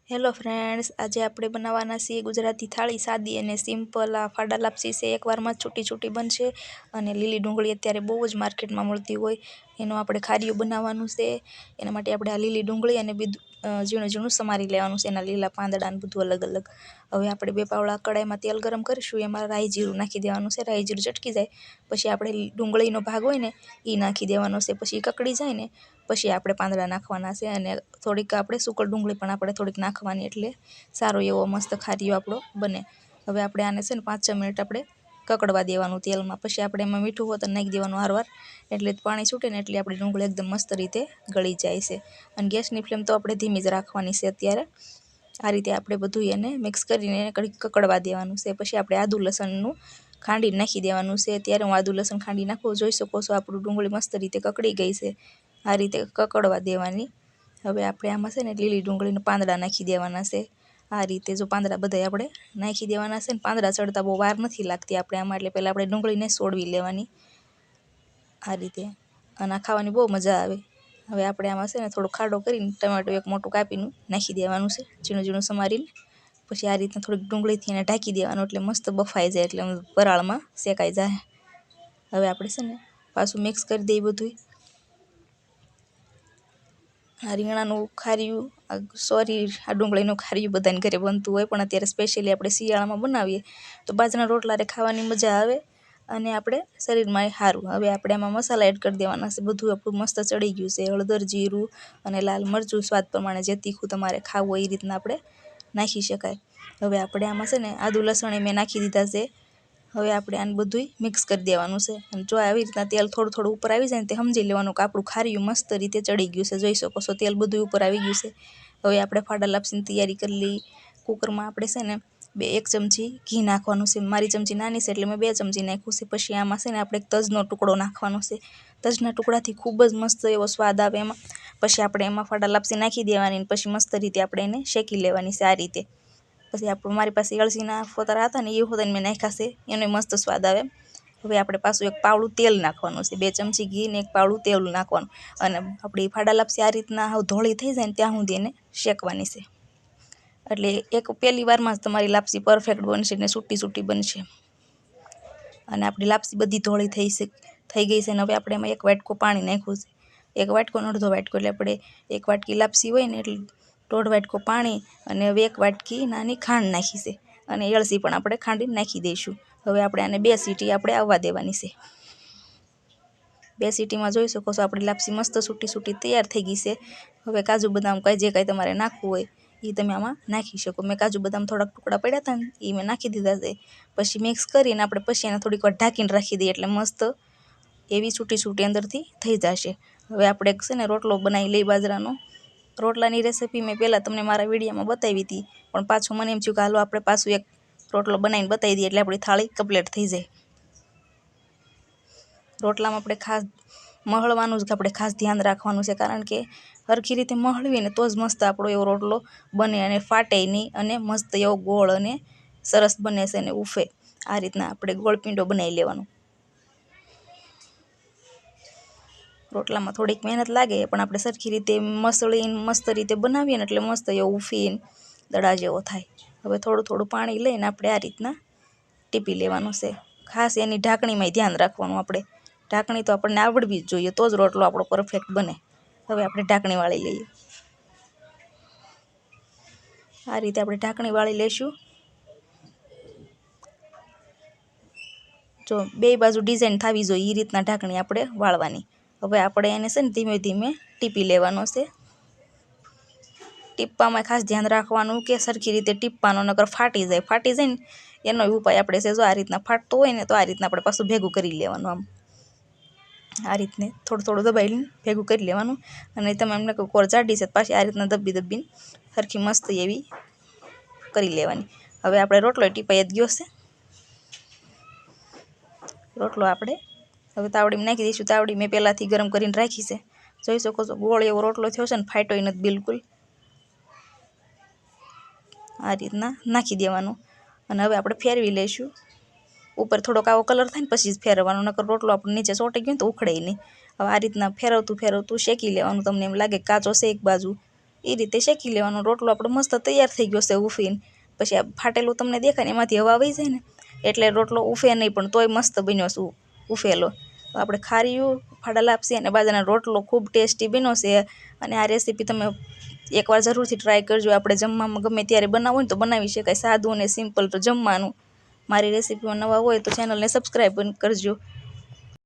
Hello friends, આજે આપણે બનાવવાના છીએ ગુજરાતી થાળી સાદી અને સિમ્પલ આ ફાડા લાપસી છે. એકવારમાં જ છૂટી છૂટી બનશે અને લીલી ડુંગળી અત્યારે બહુ જ માર્કેટમાં મળતી હોય એનો આપણે ખારીયું બનાવવાનું છે. એના માટે આપણે આ લીલી ડુંગળી અને બીજું ઝીણું ઝીણું સમારી લેવાનું છે, એના લીલા પાંદડા ને બધું અલગ અલગ. હવે આપણે 2 પાવડા કડાઈમાં તેલ ગરમ કરીશું, એમાં રાઈ જીરું નાખી દેવાનું છે. રાઈ જીરું ચટકી જાય પછી આપણે ડુંગળીનો ભાગ હોય ને એ નાખી દેવાનો છે. પછી કકડી જાય ને પછી આપણે પાંદડા નાખવાના છે અને થોડીક આપણે સૂકળ ડુંગળી પણ આપણે થોડીક નાખવાની, એટલે સારો એવો મસ્ત ખારીયો આપણો બને. હવે આપણે આને છે ને 5-6 મિનિટ આપણે કકડવા દેવાનું તેલમાં. પછી આપણે એમાં મીઠું હોતર નાખી દેવાનું હારવાર, એટલે પાણી છૂટે ને એટલે આપણી ડુંગળી એકદમ મસ્ત રીતે ગળી જાય છે. અને ગેસની ફ્લેમ તો આપણે ધીમી જ રાખવાની છે અત્યારે. આ રીતે આપણે બધું એને મિક્સ કરીને કકડવા દેવાનું છે. પછી આપણે આદુ લસણનું ખાંડી નાખી દેવાનું છે. અત્યારે હું આદુ લસણ ખાંડી નાખું, જોઈ શકો છો આપણું ડુંગળી મસ્ત રીતે કકડી ગઈ છે. આ રીતે કકડવા દેવાની. હવે આપણે આમાં છે ને લીલી ડુંગળીના પાંદડા નાખી દેવાના છે. આ રીતે જો પાંદડા બધા આપણે નાખી દેવાના છે ને પાંદડા ચડતા બહુ વાર નથી લાગતી આપણે આમાં, એટલે પહેલાં આપણે ડુંગળીને સોળવી લેવાની આ રીતે. અને આ ખાવાની બહુ મજા આવે. હવે આપણે આમાં છે ને થોડો ખાડો કરીને ટમેટું એક મોટું કાપીને નાખી દેવાનું છે, ઝીણું ઝીણું સમારીને. પછી આ રીતના થોડીક ડુંગળીથી એને ઢાંકી દેવાનું, એટલે મસ્ત બફાઈ જાય, એટલે વરાળમાં શેકાઈ જાય. હવે આપણે છે ને પાછું મિક્સ કરી દઈએ બધું. આ રીંગણાનું ખારીયું, આ ડુંગળીનું ખારીયું બધાને ઘરે બનતું હોય, પણ અત્યારે સ્પેશિયલી આપણે શિયાળામાં બનાવીએ તો બાજરાના રોટલારે ખાવાની મજા આવે અને આપણે શરીરમાં સારું. હવે આપણે એમાં મસાલા એડ કરી દેવાના છે. બધું આપણું મસ્ત ચડી ગયું છે. હળદર, જીરું અને લાલ મરચું સ્વાદ પ્રમાણે જે તીખું તમારે ખાવું હોય એ રીતના આપણે નાખી શકાય. હવે આપણે આમાં છે ને આદુ લસણ મેં નાખી દીધા છે. હવે આપણે આને બધું મિક્સ કરી દેવાનું છે. અને જો આવી રીતના તેલ થોડું થોડું ઉપર આવી જાય ને તે સમજી લેવાનું કે આપણું ખારીયું મસ્ત રીતે ચડી ગયું છે. જોઈ શકો છો તેલ બધું ઉપર આવી ગયું છે. હવે આપણે ફાડા લાપસીની તૈયારી કરી લઈ. કુકરમાં આપણે છે ને 1 ચમચી ઘી નાખવાનું છે. મારી ચમચી નાની છે એટલે મેં 2 ચમચી નાખ્યું છે. પછી આમાં છે ને આપણે તજનો ટુકડો નાખવાનો છે. તજના ટુકડાથી ખૂબ જ મસ્ત એવો સ્વાદ આવે એમાં. પછી આપણે એમાં ફાડા લાપસી નાખી દેવાની, પછી મસ્ત રીતે આપણે એને શેકી લેવાની છે આ રીતે. પછી મારી પાસે અળસીના ફોતરા હતા ને એ ફોતરાને મેં નાખ્યા છે, એનો મસ્ત સ્વાદ આવે. હવે આપણે પાછું 1 પાવડું તેલ નાખવાનું છે. 2 ચમચી ઘી ને 1 પાવડું તેલ નાખવાનું. અને આપણી ફાડા લાપસી આ રીતના ધોળી થઈ જાય ને ત્યાં સુધી એને શેકવાની છે. એટલે પહેલી વારમાં જ તમારી લાપસી પરફેક્ટ બનશે ને સૂટી સૂટી બનશે. અને આપણી લાપસી બધી ધોળી થઈ ગઈ છે. ને હવે આપણે એમાં 1 વાટકો પાણી નાખ્યું છે. 1 વાટકો ને અડધો વાટકો, એટલે આપણે 1 વાટકી લાપસી હોય ને એટલે 1.5 વાટકો પાણી અને હવે 1 વાટકી નાની ખાંડ નાખી છે. અને એળસી પણ આપણે ખાંડીને નાખી દઈશું. હવે આપણે આને 2 સીટી આપણે આવવા દેવાની છે. 2 સીટીમાં જોઈ શકો છો આપણી લાપસી મસ્ત સૂટી સૂટી તૈયાર થઈ ગઈ છે. હવે કાજુ બદામ જે કાંઈ તમારે નાખવું હોય એ તમે આમાં નાખી શકો. મેં કાજુ બદામ થોડાક ટુકડા પડ્યા હતા ને એ મેં નાખી દીધા છે. પછી મિક્સ કરીને આપણે પછી એને થોડીક વાર ઢાંકીને રાખી દઈએ, એટલે મસ્ત એવી છૂટી છૂટી અંદરથી થઈ જશે. હવે આપણે છે ને રોટલો બનાવી લઈ બાજરાનો. રોટલાની રેસીપી મેં પહેલાં તમને મારા વિડીયોમાં બતાવી હતી, પણ પાછું મને એમ થયું કે હાલો આપણે પાછું 1 રોટલો બનાવીને બતાવી દઈએ, એટલે આપણી થાળી કમ્પ્લીટ થઈ જાય. રોટલામાં આપણે ખાસ મહળવાનું જ આપણે ખાસ ધ્યાન રાખવાનું છે, કારણ કે સરખી રીતે મહળવીને તો જ મસ્ત આપણો એવો રોટલો બને અને ફાટે નહીં, અને મસ્ત એવો ગોળ અને સરસ બને છે અને ઉફે. આ રીતના આપણે ગોળ પીંડો બનાવી લેવાનો. રોટલામાં થોડીક મહેનત લાગે, પણ આપણે સરખી રીતે મસળીને મસ્ત રીતે બનાવીએ ને એટલે મસ્ત એવો ઉફીને દડા જેવો થાય. હવે થોડું થોડું પાણી લઈને આપણે આ રીતના ટીપી લેવાનું છે. ખાસ એની ઢાંકણીમાંય ધ્યાન રાખવાનું. આપણે ઢાંકણી તો આપણને આવડવી જ જોઈએ, તો જ રોટલો આપણો પરફેક્ટ બને. હવે આપણે ઢાંકણી વાળી લઈએ. આ રીતે આપણે ઢાંકણી વાળી લઈશું. જો 2 બાજુ ડિઝાઇન થવી જોઈએ એ રીતના ઢાંકણી આપણે વાળવાની. હવે આપણે એને છે ને ધીમે ધીમે ટીપી લેવાનો છે. ટીપવામાં ખાસ ધ્યાન રાખવાનું કે સરખી રીતે ટીપવાનો, નકર ફાટી જાય. ફાટી જાય ને એનો ઉપાય આપણે છે, જો આ રીતના ફાટતું હોય ને તો આ રીતના આપણે પાછું ભેગું કરી લેવાનું. આમ આ રીતને થોડું થોડું દબાવીને ભેગું કરી લેવાનું. અને તમે એમને કોર જાડી છે પાછી આ રીતના દબીને સરખી મસ્ત એવી કરી લેવાની. હવે આપણે રોટલો ટીપાઈ જ ગયો છે. રોટલો આપણે હવે તાવડીમાં નાખી દઈશું. તાવડી મેં પહેલાંથી ગરમ કરીને રાખી છે. જોઈ શકો છો ગોળ એવો રોટલો થયો છે ને, ફાટ્યો નથી બિલકુલ. આ રીતના નાખી દેવાનું. અને હવે આપણે ફેરવી લઈશું. ઉપર થોડોક આવો કલર થાય ને પછી જ ફેરવવાનો, નકર રોટલો આપણે નીચે ચોંટી ગયો ને તો ઉખડે નહીં. હવે આ રીતના ફેરવતું ફેરવતું શેકી લેવાનું. તમને એમ લાગે કાચો છે એક બાજુ એ રીતે શેકી લેવાનો. રોટલો આપણો મસ્ત તૈયાર થઈ ગયો છે ઉફીને. પછી આ ફાટેલું તમને દેખાય ને એમાંથી હવા આવી જાય ને એટલે રોટલો ઉફે નહીં, પણ તોય મસ્ત બન્યો છે ઉફેલો. તો આપણે ખારીયું, ફાડા લાપસી અને બાજરાનો રોટલો ખૂબ ટેસ્ટી બન્યો છે. અને આ રેસીપી તમે એકવાર જરૂરથી ટ્રાય કરજો. આપણે જમવામાં ગમે ત્યારે બનાવવું હોય ને તો બનાવી શકાય. સાદું અને સિમ્પલ તો જમવાનું. મારી રેસીપીમાં નવા હોય તો ચેનલને સબસ્ક્રાઈબ કરજો.